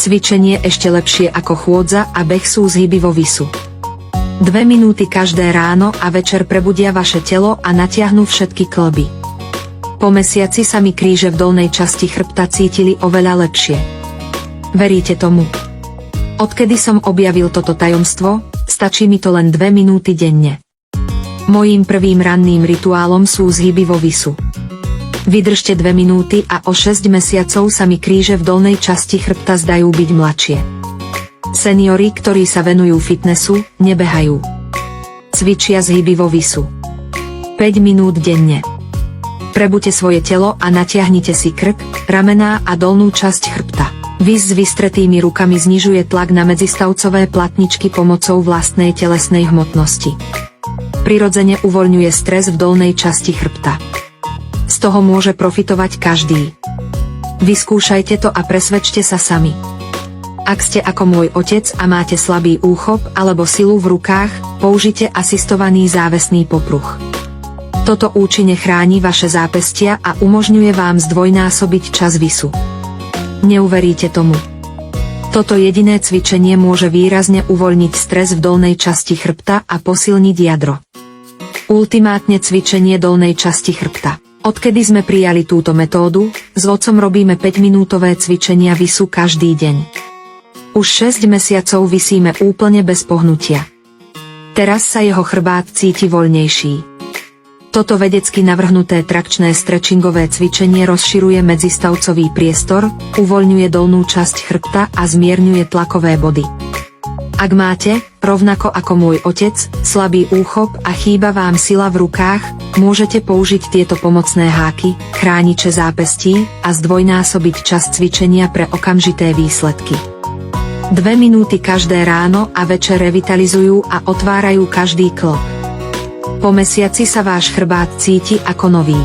Cvičenie ešte lepšie ako chôdza a beh sú zhyby vo visu. 2 minúty každé ráno a večer prebudia vaše telo a natiahnu všetky kĺby. Po mesiaci sa mi kríže v dolnej časti chrbta cítili oveľa lepšie. Veríte tomu? Odkedy som objavil toto tajomstvo, stačí mi to len 2 minúty denne. Mojím prvým ranným rituálom sú zhyby vo visu. Vydržte 2 minúty a o 6 mesiacov sa mi kríže v dolnej časti chrbta zdajú byť mladšie. Seniori, ktorí sa venujú fitnessu, nebehajú. Cvičia zhyby vo visu. 5 minút denne. Prebuďte svoje telo a natiahnite si krk, ramená a dolnú časť chrbta. Vis s vystretými rukami znižuje tlak na medzistavcové platničky pomocou vlastnej telesnej hmotnosti. Prirodzene uvoľňuje stres v dolnej časti chrbta. Z toho môže profitovať každý. Vyskúšajte to a presvedčte sa sami. Ak ste ako môj otec a máte slabý úchop alebo silu v rukách, použite asistovaný závesný popruh. Toto účinne chráni vaše zápestia a umožňuje vám zdvojnásobiť čas visu. Neuveríte tomu. Toto jediné cvičenie môže výrazne uvoľniť stres v dolnej časti chrbta a posilniť jadro. Ultimátne cvičenie dolnej časti chrbta. Odkedy sme prijali túto metódu, s otcom robíme 5-minútové cvičenia visu každý deň. Už 6 mesiacov visíme úplne bez pohnutia. Teraz sa jeho chrbát cíti voľnejší. Toto vedecky navrhnuté trakčné stretchingové cvičenie rozširuje medzistavcový priestor, uvoľňuje dolnú časť chrbta a zmierňuje tlakové body. Ak máte, rovnako ako môj otec, slabý úchop a chýba vám sila v rukách, môžete použiť tieto pomocné háky, chrániče zápestí a zdvojnásobiť čas cvičenia pre okamžité výsledky. 2 minúty každé ráno a večer revitalizujú a otvárajú každý klb. Po mesiaci sa váš chrbát cíti ako nový.